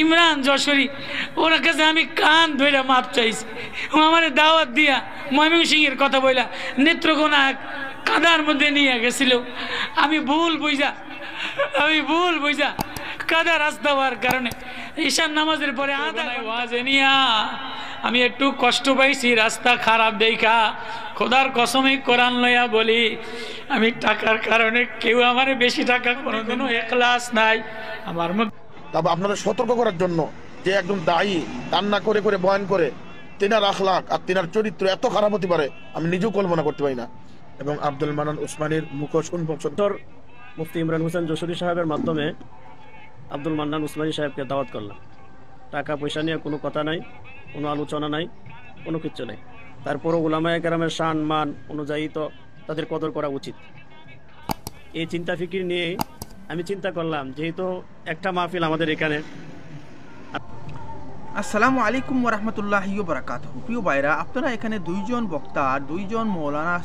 ইমরান যশোরী, ওর কাছে আমি কান ধরে মাপ চাইছি। ও আমার দাওয়াত দিয়া ময়মনসিংহের কথা বইলা নেত্রকোনা কাদার মধ্যে নিয়ে গেছিল। আমি ভুল বুঝা কাদা রাস্তা হওয়ার কারণে ঈশান নামাজের পরে আধা ওয়াজে নিয়া আমি একটু কষ্ট পাইছি, রাস্তা খারাপ দেখা। খোদার কসমে কোরআন লইয়া বলি, আমি টাকার কারণে কেউ আমার বেশি টাকা কোনোদিনও এখলাস নাই আমার মধ্যে। তবে আপনাদের সতর্ক করার জন্য যে একজন দায়ী কান্না করে করে বয়ান করে, তিনার আখলাক আর তিনার চরিত্র এত খারাপ হতে পারে আমি নিজেও কল্পনা করতে পারি না। এবং আব্দুল মান্নান উসমানীর মুখ মুফতি ইমরান হোসেন যশোরী সাহেবের মাধ্যমে আব্দুল মান্নান উসমানী সাহেবকে দাওয়াত করলাম। টাকা পয়সা নিয়ে কোনো কথা নাই, কোনো আলোচনা নাই, কোনো কিচ্ছু নেই। তারপরও উলামায়ে কেরামের শান মান অনুযায়ী তো তাদের কদর করা উচিত। এই চিন্তা ফিকির নিয়েই আমি চিন্তা করলাম, যেহেতু একটা মাহফিল আমাদের এখানে। আসসালামু আলাইকুম ওয়া রাহমাতুল্লাহি ওয়া বারাকাতুহু। প্রিয় ভাইরা, আপনারা এখানে দুইজন বক্তা, দুইজন মৌলানা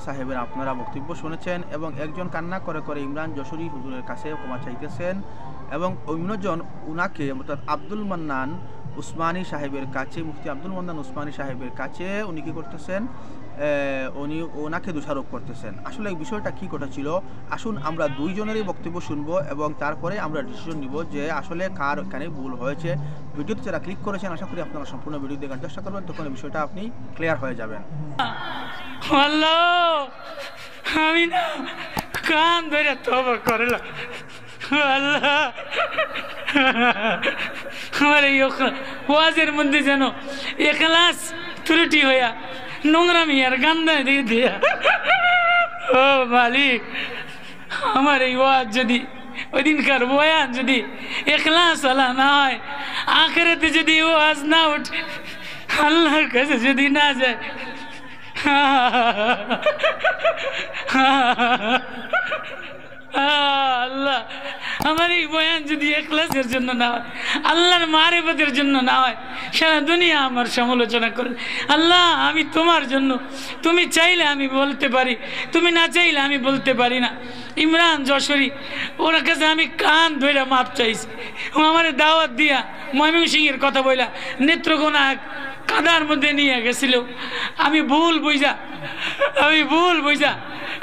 সাহেবের আপনারা বক্তব্য শুনেছেন এবং একজন কান্না করে করে ইমরান যশোরী হুজুরের কাছে ক্ষমা চাইতেছেন এবং অন্যজন উনাকে অর্থাৎ আব্দুল মান্নান উসমানী সাহেবের কাছে, মুফতি আব্দুল মান্নান উসমানী সাহেবের কাছে উনি কী করতেছেন, উনি ওনাকে দোষারোপ করতেছেন। আসলে এই বিষয়টা কী ঘটেছিল, আসুন আমরা দুইজনেরই বক্তব্য শুনবো এবং তারপরে আমরা ডিসিশন নিব যে আসলে কার এখানে ভুল হয়েছে। ভিডিওতে যারা ক্লিক করেছেন আশা করি আপনারা সম্পূর্ণ ভিডিও দেখার চেষ্টা করবেন, তখন এই বিষয়টা আপনি ক্লিয়ার হয়ে যাবেন। আমি না কান ধরে তওবা করলাম, আল্লাহ আমার এই ওয়াজের মধ্যে যেন ইখলাস ত্রুটি হইয়া নোংরামি আর গান্দা দিয়ে দিয়া, ও মালিক আমার এই ওয়াজ যদি ওই দিনকার বয়ান যদি ইখলাস ওয়ালা না হয়, আখিরাতে যদি ওয়াজ না ওঠে, আল্লাহর কাছে যদি না যায়, আল্লাহ আমার এই বয়ান যদি ইখলাসের জন্য না হয়, আল্লাহর মারিফতের জন্য না হয়, সারা দুনিয়া আমার সমালোচনা করে। আল্লাহ আমি তোমার জন্য, তুমি চাইলে আমি বলতে পারি, তুমি না চাইলে আমি বলতে পারি না। ইমরান যশোরী, ওর কাছে আমি কান ধরে মাপ চাইছি। ও আমার দাওয়াত দিয়া ময়মনসিংহের কথা বইলা নেত্রকোনা কাদার মধ্যে নিয়ে গেছিল। আমি ভুল বুঝা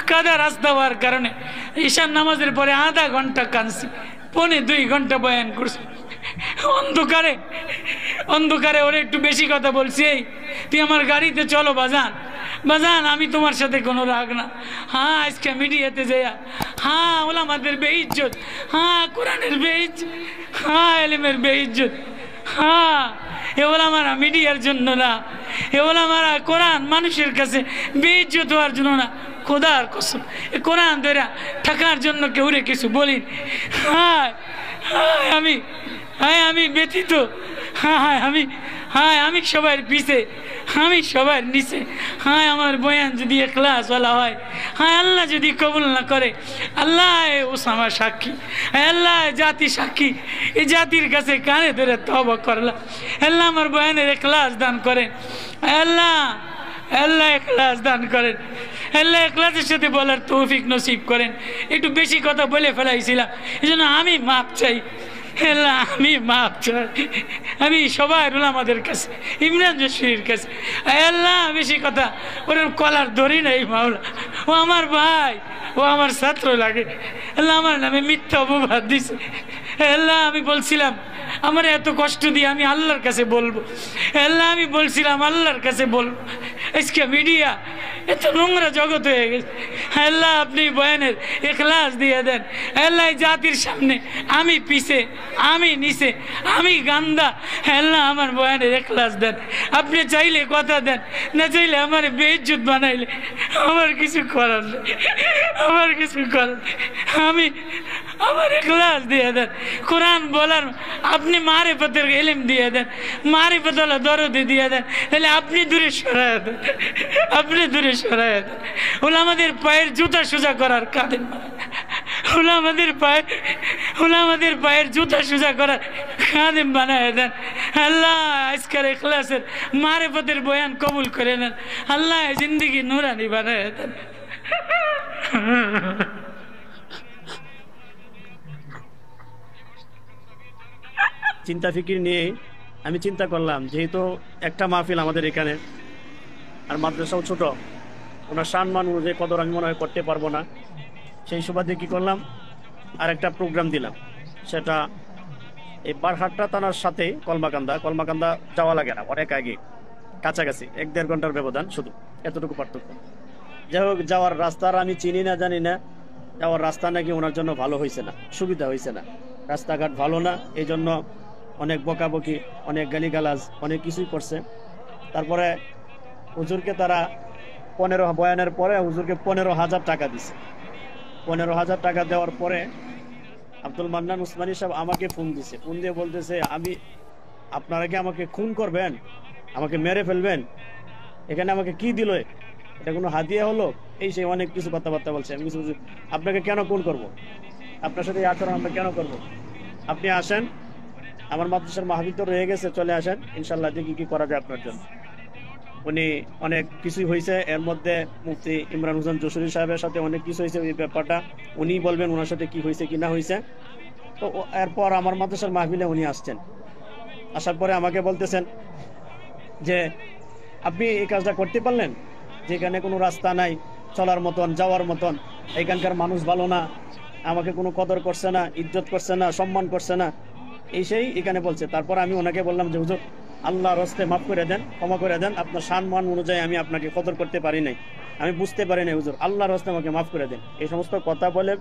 কাদা রাস্তা হওয়ার কারণে ঈশান নামাজের পরে আধা ঘন্টা কাঁদছি, 2.25 ঘন্টা বয়ান করছি। অন্ধকারে ওরে একটু বেশি কথা বলছি, এই তুই আমার গাড়িতে চলো বাজান, আমি তোমার সাথে কোনো রাগ না। হ্যাঁ আজকে মিডিয়াতে যাইয়া, হ্যাঁ ওলামাদের বেইজ্জত, হ্যাঁ কোরআনের বেইজ্জত, হ্যাঁ এলেমের বেইজ্জত, হ্যাঁ এগুলো আমার মিডিয়ার জন্য না, এগুলো আমার কোরআন মানুষের কাছে বেইজ্জত হওয়ার জন্য না। খোদার কসম, কোরআন ধরে থাকার জন্য কেউ রে কিছু বলি। আমি ব্যথিত, আমি সবার পিছে, আমি সবার নিচে। আমার বয়ান যদি ইখলাসওয়ালা হয়, আল্লাহ যদি কবুল না করে, আল্লাহ ওসামা সাক্ষী, আল্লাহ জাতি সাক্ষী, এই জাতির কাছে কানে ধরে তওবা করলাম। আল্লাহ আমার বয়ানের ইখলাস দান করেন, আল্লাহ ইখলাস দান করেন, আল্লাহ ইখলাসের সাথে বলার তৌফিক নসিব করেন। একটু বেশি কথা বলে ফেলাইছিলাম, এই জন্য আমি মাপ চাই। আল্লাহ আমি মাপ চাই, আমি সবাই আমাদের কাছে, ইমরান যশোরীর কাছে। আল্লাহ বেশি কথা ওর কলার ধরি নাই মাওলা, ও আমার ভাই, ও আমার ছাত্র লাগে। আল্লাহ আমার নামে মিথ্যা অপবাদ দিছে। আল্লাহ আমি বলছিলাম আমার এত কষ্ট দিয়ে আমি আল্লাহর কাছে বলবো, আল্লাহ আমি বলছিলাম আল্লাহর কাছে বলবো। আজকে মিডিয়া এত নোংরা জগৎ হয়ে গেছে। আল্লাহ আপনি বয়ানের ইখলাস দিয়ে দেন। আল্লাহ জাতির সামনে আমি পিছে, আমি নিচে, আমি গান্দা। আল্লাহ আমার বয়ানের ইখলাস দেন। আপনি চাইলে কথা দেন, না চাইলে আমার বেইজ্জত বানাইলে আমার কিছু করার নেই, আমার কিছু করার। আমার ইখলাস দিয়ে দেন। কোরআন বলার আপনি মারিফতের ইলম দিয়ে দেন, মারিফতওয়ালা দরদ দিয়ে দেন। তাহলে আপনি দূরে সরায় দেন, আপনি দূরে সরায় দেন। ওলামাদের পায়ের জুতা সোজা করার কাঁদেন, ওলামাদের পায়ের জুতা সোজা করার খাদেম বানায় দেন। আল্লাহ আজকের ইখলাসের মারিফতের বয়ান কবুল করে নেন। আল্লাহ জিন্দেগি নুরানি বানায় দেন। চিন্তা ফিকির নিয়েই আমি চিন্তা করলাম, যেহেতু একটা মাহফিল আমাদের এখানে আর মাদ্রাসাও ছোট, ওনার সম্মান অনুযায়ী কদর আমি মনে হয় করতে পারবো না। সেই সুবাদে কী করলাম, আর একটা প্রোগ্রাম দিলাম। সেটা এই বারহাট্টা থানার সাথে কলমাকান্দা যাওয়া লাগে না, অনেক আগে, কাছাকাছি 1-1.5 ঘন্টার ব্যবধান, শুধু এতটুকু পার্থক্য। যাই হোক, যাওয়ার রাস্তার আমি চিনি না, জানি না। যাওয়ার রাস্তা নাকি ওনার জন্য ভালো হয়েছে না, সুবিধা হয়েছে না, রাস্তাঘাট ভালো না, এই জন্য অনেক বকাবকি, অনেক গালিগালাজ, অনেক কিছুই করছে। তারপরে হুজুরকে তারা বয়ানের পরে হুজুরকে 15,000 টাকা দিছে। 15,000 টাকা দেওয়ার পরে আব্দুল মান্নান উসমানী সাহেব আমাকে ফোন দিছে। ফোন দিয়ে বলতেছে, আপনারা কি আমাকে খুন করবেন, আমাকে মেরে ফেলবেন, এখানে আমাকে কি দিল, এটা কোনো হাদিয়া হলো, এই সেই অনেক কিছু কথাবার্তা বলছে। আমি কিছু আপনাকে কেন খুন করব, আপনার সাথে এই আচরণ আমরা কেন করব, আপনি আসেন, আমার মাদ্রাসার মাহফিল তো রয়ে গেছে, চলে আসেন, ইনশাল্লাহ দেখি কি করা যায় আপনার জন্য। উনি অনেক কিছুই হয়েছে, এর মধ্যে মুফতি ইমরান হোসেন যশোরী সাহেবের সাথে অনেক কিছু হয়েছে। ওই ব্যাপারটা উনি বলবেন ওনার সাথে কি হয়েছে কি না হয়েছে। তো এরপর আমার মাদ্রাসার মাহফিলে উনি আসছেন। আসার পরে আমাকে বলতেছেন যে আপনি এই কাজটা করতে পারলেন, যেখানে কোনো রাস্তা নাই চলার মতন, যাওয়ার মতন, এখানকার মানুষ ভালো না, আমাকে কোনো কদর করছে না, ইজ্জত করছে না, সম্মান করছে না, এই সেই এখানে বলছে। তারপর আমি ওনাকে বললাম যে হুজুর, আল্লাহর হস্তে মাফ করে দেন, ক্ষমা করে দেন, আপনার সম্মান অনুযায়ী আমি আপনাকে কদর করতে পারি নাই, আমি বুঝতে পারি নাই হুজুর, আল্লাহর হস্তে আমাকে মাফ করে দেন। এই সমস্ত কথা বলে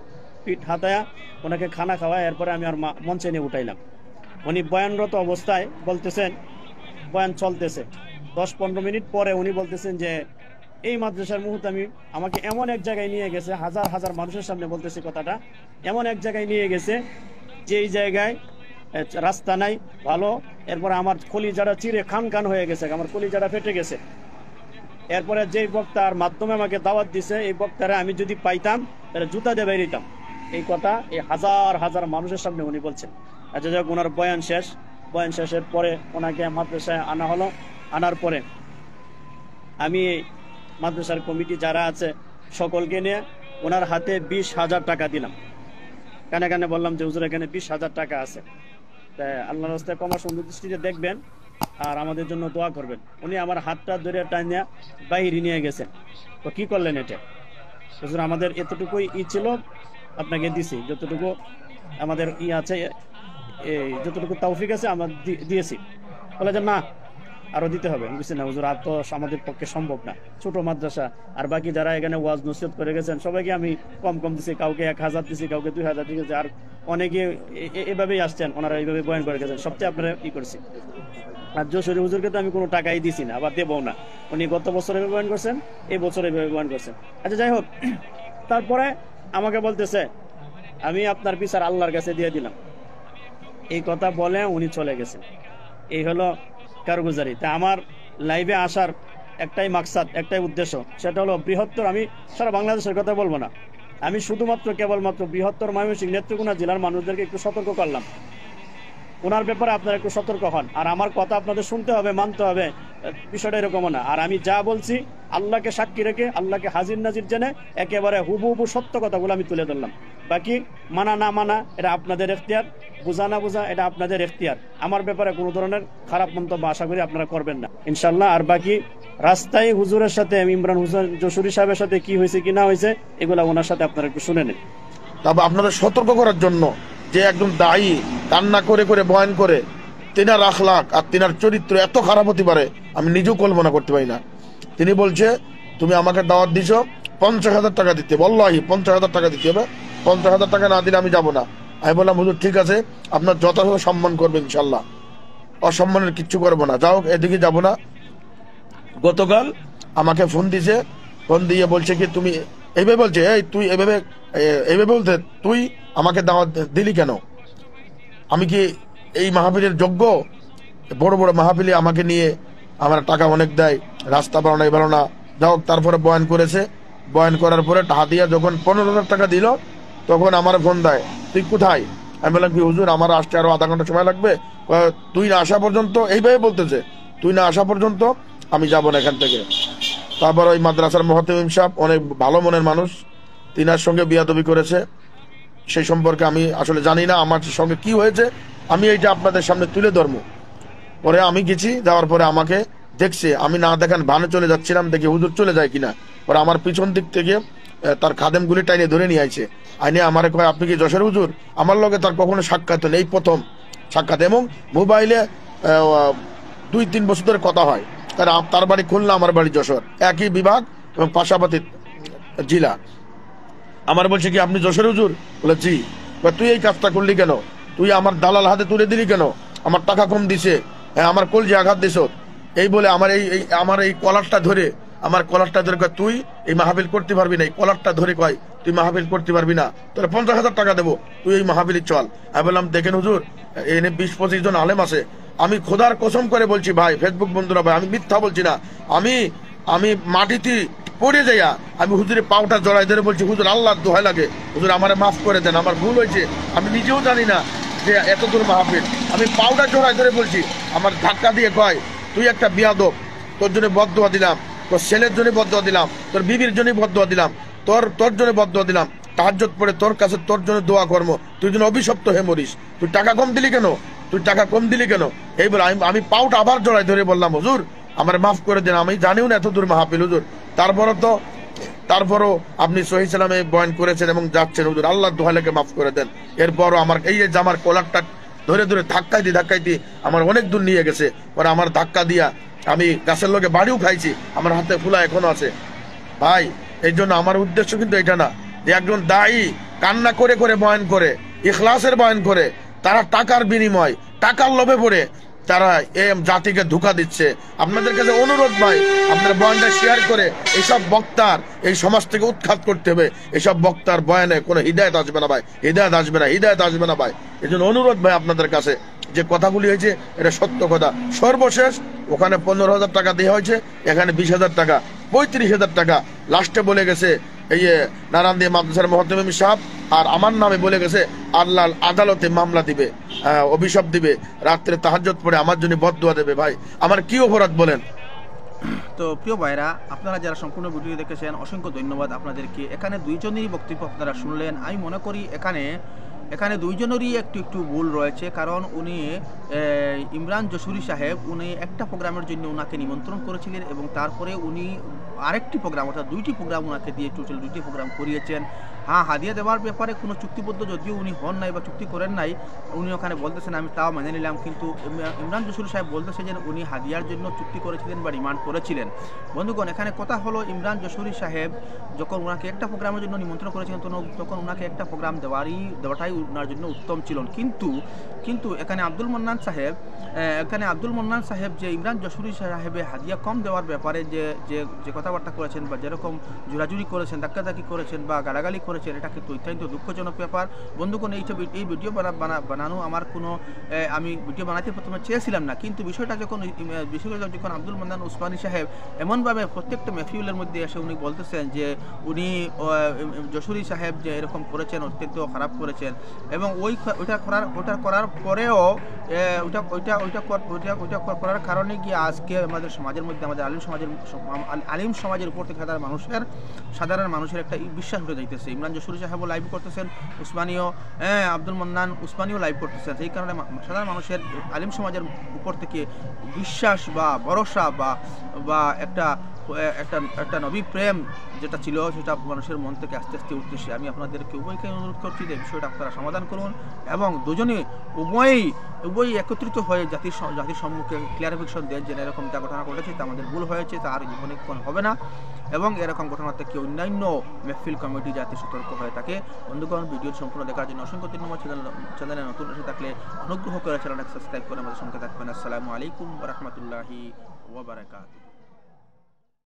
পিঠ হাতায়া ওনাকে খানা খাওয়ায় এরপরে আমি আর মঞ্চে নিয়ে উঠাইলাম। উনি বয়ানরত অবস্থায় বলতেছেন, বয়ান চলতেছে, 10-15 মিনিট পরে উনি বলতেছেন যে এই মাদ্রাসার মুহূর্তে আমাকে এমন এক জায়গায় নিয়ে গেছে, হাজার হাজার মানুষের সামনে বলতেছে কথাটা, এমন এক জায়গায় নিয়ে গেছে যেই জায়গায় রাস্তা নাই ভালো, এরপরে আমার কলিজাটা চিরে খান হয়ে গেছে, আমার কলিজাটা ফেটে গেছে। এরপরে যেই বক্তার মাধ্যমে আমাকে দাওয়াত দিছে, এই বক্তারা আমি যদি পাইতাম তাহলে জুতা দিয়ে বেরিতাম। এই কথা এই হাজার হাজার মানুষের সামনে উনি বলছেন। আচ্ছা, যাক, ওনার বয়ান শেষের পরে ওনাকে মাদ্রাসায় আনা হলো। আনার পরে আমি মাদ্রাসার কমিটি যারা আছে সকলকে নিয়ে ওনার হাতে 20,000 টাকা দিলাম। কানে কানে বললাম যে হুজুর, এখানে 20,000 টাকা আছে, তাই আল্লাহর রাস্তায় ক্ষমা সুন্দর দৃষ্টিতে দেখবেন আর আমাদের জন্য দোয়া করবেন। উনি আমার হাতটা ধরে টানিয়া বাইরে নিয়ে গেছেন। তো কি করলেন এটা? হুজুর, আমাদের এতটুকুই ছিল, আপনাকে দিছি, যতটুকু আমাদের আছে, এই যতটুকু তৌফিক আছে আমরা দিয়েছি। বলে যে না, আরো দিতে হবে। আমি বলছি না হুজুর, আর তো আমাদের পক্ষে সম্ভব না, ছোট মাদ্রাসা, আর বাকি যারা এখানে ওয়াজ নসিহত করে গেছেন সবাইকে আমি কম দিছি, কাউকে 1,000 দিছি, কাউকে 2,000 দিয়েছি, আর অনেকে এভাবেই আসছেন, ওনারা এইভাবে বয়ান করে গেছেন, সবচেয়ে আপনারা করছি। আর যশোরী হুজুরকে তো আমি কোনো টাকাই দিছি না, আবার দেবো না। উনি গত বছর এভাবে বয়ান করছেন, এই বছর এভাবে বয়ান করছেন। আচ্ছা, যাই হোক, তারপরে আমাকে বলতেছে আমি আপনার বিচার আল্লাহর কাছে দিয়ে দিলাম। এই কথা বলে উনি চলে গেছেন। এই হলো কারগুজারি। তা আমার লাইভে আসার একটাই মাকসাদ, একটাই উদ্দেশ্য, সেটা হলো বৃহত্তর, আমি সারা বাংলাদেশের কথা বলবো না, আমি শুধুমাত্র কেবলমাত্র বৃহত্তর ময়মনসিংহ নেত্রকোনা জেলার মানুষদেরকে একটু সতর্ক করলাম। ওনার ব্যাপারে আপনারা একটু সতর্ক হন, আর আমার কথা আপনাদের শুনতে হবে, মানতে হবে, বিষয়টা এরকমও না। আর আমি যা বলছি আল্লাহকে সাক্ষী রেখে, আল্লাহকে হাজির নাজির জেনে একেবারে হুবহু সত্য কথাগুলো আমি তুলে ধরলাম। বাকি মানা না মানা এটা আপনাদের এখতিয়ার, বোঝা না বোঝা এটা আপনাদের এখতিয়ার। আমার ব্যাপারে কোনো ধরনের খারাপ মন্তব্য আশা করি আপনারা করবেন না, ইনশাল্লাহ। আর বাকি রাস্তায় হুজুরের সাথে, ইমরান হোসেন যশোরী সাহেবের সাথে কি হয়েছে কি না হয়েছে, এগুলো ওনার সাথে আপনারা একটু শুনে নেন। তবে আপনাদের সতর্ক করার জন্য যে একজন দায়ী কান্না করে করে বয়ান করে, তিনার আখলাক আর তিনার চরিত্র এত খারাপ হতে পারে আমি নিজেও কল্পনা করতে পারি না। তিনি বলছে তুমি আমাকে দাওয়াত দিছো 50,000 টাকা দিতে, বল্লাহি 50,000 টাকা দিতে হবে, 50,000 টাকা না দিলে আমি যাবো না। আমি বললাম হুজুর ঠিক আছে, আপনার যথাযথ সম্মান করবে ইনশাল্লাহ, অসম্মানের কিচ্ছু করবো না, যাও এদিকে যাবো না। গতকাল আমাকে ফোন দিছে, ফোন দিয়ে বলছে কি তুমি এইভাবে, বলছে এই তুই এইভাবে বলতে তুই আমাকে দাওয়াত দিলি কেন? আমি কি এই মাহফিলের যোগ্য? বড় বড় মাহফিলে আমাকে নিয়ে আমার টাকা অনেক দেয়, রাস্তা বাড়ো না, এই বাড়ো না। যাই হোক, তারপরে বয়ান করেছে, বয়ান করার পরে হাতিয়া যখন 15,000 টাকা দিল, তখন আমার ফোন দেয় তুই কোথায়? আমি বললাম কি হুজুর, আমার আসতে আরো আধা ঘন্টা সময় লাগবে। তুই না আসা পর্যন্ত, এইভাবে বলতেছে, তুই না আসা পর্যন্ত আমি যাবো না এখান থেকে। তারপর ওই মাদ্রাসার মুহতামিম সাহেব অনেক ভালো মনের মানুষ, তিনার সঙ্গে বিয়াদবি করেছে, সেই সম্পর্কে আমি আসলে জানি না, আমার সঙ্গে কি হয়েছে আমি এইটা আপনাদের সামনে তুলে ধরবো। পরে আমি গেছি, যাওয়ার পরে আমাকে দেখছে, আমি না দেখান ভানে চলে যাচ্ছিলাম, দেখি হুজুর চলে যায় কিনা। পরে আমার পিছন দিক থেকে তার খাদেমগুলি টাইনে ধরে নিয়ে আইছে, আইনে আমারে কয় আপনি কি যশোর হুজুর? আমার লগে তার কখনো সাক্ষাৎ নেই, এই প্রথম সাক্ষাৎ, এবং মোবাইলে 2-3 বছর ধরে কথা হয়। তার বাড়ি খুলনা, আমার বাড়ি যশোর, একই বিভাগ এবং পাশাপাশি জেলা। আমার বলছে কি আপনি যশোর হুজুর? বলে জি। তুই এই কাজটা করলি কেন? তুই আমার দালাল হাতে তুলে দিলি কেন? আমার টাকা কম দিছে, আমার কলজে আঘাত দিছ। এই বলে আমার এই কলারটা ধরে, আমার কলারটা ধরে কয় তুই এই মাহফিল করতে পারবি না। এই কলারটা ধরে কয় তুই মাহফিল করতে পারবি না, তোর 50,000 টাকা দেবো, তুই এই মাহফিলে চল। আমি বললাম দেখেন হুজুর, এনে 20-25 জন আলেম আছে, আমি খোদার কসম করে বলছি ভাই, ফেসবুক বন্ধুরা ভাই, আমি মিথ্যা বলছি না। আমি মাটিতে পড়ে যাইয়া আমি হুজুরের পাউটা জড়াই ধরে বলছি হুজুর আল্লাহর দোহাই লাগে, হুজুর আমারে মাফ করে দেন, আমার ভুল হয়েছে, আমি নিজেও জানি না যে এত দূর মাহফিল। আমি পাউটা জড়াই ধরে বলছি, আমার ধাক্কা দিয়ে কয় তুই একটা বিয়াদব, তোর জন্য বদদোয়া দিলাম, তোর ছেলের জন্য বদদোয়া দিলাম, তোর বিবির জন্য বদদোয়া দিলাম, তোর জন্য বদদোয়া দিলাম, তাহাজ্জুদ পড়ে তোর কাছে তোর জন্য দোয়া কর্ম, তুই যেন অভিশপ্ত হয়ে মরিস, তুই টাকা কম দিলি কেন, তুই টাকা কম দিলি কেন? এই বলে আমি পাউটা আবার জড়াই ধরে বললাম হুজুর আমার মাফ করে দেন, আমি জানিও না এত দূর মাহফিল হুজুর। তারপরও আপনি সহিহ সালামে বয়ান করেছেন এবং যাচ্ছেন হুজুর, আল্লাহর দোহাই লাগে মাফ করে দেন। এরপরও আমার এই যে জামার কলারটা ধরে ধরে ধাক্কাইতে আমার অনেক দূর নিয়ে গেছে। পরে আমার ধাক্কা দিয়া আমি গাছের লোকে বাড়িও খাইছি, আমার হাতে ফুলা এখনো আছে। ভাই এই জন্য আমার উদ্দেশ্য কিন্তু এটা না যে একজন দায়ী কান্না করে করে বয়ান করে, ইখলাসের বয়ান করে, তারা টাকার বিনিময়, টাকার লোভে পড়ে তারা এই জাতিকে ধোঁকা দিচ্ছে। আপনাদের কাছে অনুরোধ ভাই, আপনারা বয়ানটা শেয়ার করে এইসব বক্তার এই সমাজ থেকে উৎখাত করতে হবে। এইসব বক্তার বয়ানে কোনো হিদায়ত আসবে না ভাই, হিদায়ত আসবে না ভাই। এই জন্য অনুরোধ ভাই আপনাদের কাছে, যে কথাগুলি হয়েছে এটা সত্য কথা। সর্বশেষ ওখানে 15,000 টাকা দেওয়া হয়েছে, এখানে 20,000 টাকা, 35,000 টাকা। লাস্টে বলে গেছে এই নারায়ণদী মাদ্রাসার মুহতামিম সাহেব আর আমার নামে বলে গেছে আল্লাহ আদালতে মামলা দিবে, অভিশাপ দিবে, রাত্রে তাহাজ্জুদ পড়ে আমার জন্য বদদোয়া দেবে। ভাই আমার কি অপরাধ বলেন? তো প্রিয় ভাইরা, আপনারা যারা সম্পূর্ণ ভিডিও দেখেছেন অসংখ্য ধন্যবাদ আপনাদেরকে। এখানে দুইজনেরই বক্তব্য আপনারা শুনলেন। আমি মনে করি এখানে দুইজনেরই একটু ভুল রয়েছে, কারণ উনি ইমরান যশোরী সাহেব উনি একটা প্রোগ্রামের জন্য ওনাকে নিমন্ত্রণ করেছিলেন এবং তারপরে উনি আরেকটি প্রোগ্রাম, অর্থাৎ 2টি প্রোগ্রাম ওনাকে দিয়ে টোটাল 2টি প্রোগ্রাম করিয়েছেন। হ্যাঁ, হাদিয়া দেওয়ার ব্যাপারে কোনো চুক্তিবদ্ধ যদিও উনি হন নাই বা চুক্তি করেন নাই, উনি ওখানে বলতেছেন আমি তাও মেনে নিলাম, কিন্তু ইমরান যশোরী সাহেব বলতেছে যে উনি হাদিয়ার জন্য চুক্তি করেছিলেন বা ডিমান্ড করেছিলেন। বন্ধুগণ, এখানে কথা হলো ইমরান যশোরী সাহেব যখন ওনাকে একটা প্রোগ্রামের জন্য নিমন্ত্রণ করেছিলেন তখন ওনাকে একটা প্রোগ্রাম দেওয়াটাই ওনার জন্য উত্তম ছিল। কিন্তু এখানে আব্দুল মান্নান সাহেব যে ইমরান যশোরী সাহেবের হাদিয়া কম দেওয়ার ব্যাপারে যে কথাবার্তা করেছেন বা যেরকম জোরাজুরি করেছেন, ধাক্কাধাক্কি করেছেন বা গালাগালি করেছেন, এটা কিন্তু অত্যন্ত দুঃখজনক ব্যাপার। বন্ধুগণ, এই ভিডিও বানানো আমার কোনো আমি ভিডিও বানাতে প্রথমে চেয়েছিলাম না, কিন্তু বিষয়টা যখন আব্দুল মান্নান উসমানী সাহেব এমনভাবে প্রত্যেকটা মেহফিলের মধ্যে এসে উনি বলতেছেন যে উনি যশোরী সাহেব যে এরকম করেছেন, অত্যন্ত খারাপ করেছেন, এবং ওইটা করার পরেও ওইটা করার কারণে গিয়ে আজকে আমাদের সমাজের মধ্যে, আমাদের আলিম সমাজের উপর থেকে সাধারণ মানুষের একটা বিশ্বাস উঠে যাইতেছে। ইমরান যশোরী সাহেবও লাইভ করতেছেন, আব্দুল মান্নান উসমানীও লাইভ করতেছেন। সেই কারণে সাধারণ মানুষের আলিম সমাজের উপর থেকে বিশ্বাস বা ভরসা বা একটা নবী প্রেম যেটা ছিল সেটা মানুষের মন থেকে আস্তে আস্তে উঠতেছে। আমি আপনাদেরকে উভয়কে অনুরোধ করছি যে বিষয়টা আপনারা সমাধান করুন এবং দুজনে উভয়ই একত্রিত হয়ে জাতির সম্মুখে ক্লিয়ারিফিকেশন দেন যে এরকম যা ঘটনা ঘটেছে তা আমাদের ভুল হয়েছে, তা আর জীবনে কোনো হবে না, এবং এরকম ঘটনা থেকে অন্যান্য মেহফিল কমিটি যাতে সতর্ক হয়ে থাকে। বন্ধুগণ, ভিডিও সম্পূর্ণ দেখার জন্য অসংখ্য ধন্যবাদ। চ্যানেলে নতুন এসে থাকলে অনুগ্রহ করে চ্যানেলটাকে সাবস্ক্রাইব করে আমাদের সঙ্গে থাকবেন। আসসালামু আলাইকুম ওয়া রাহমাতুল্লাহি ওয়া বারাকাতুহু।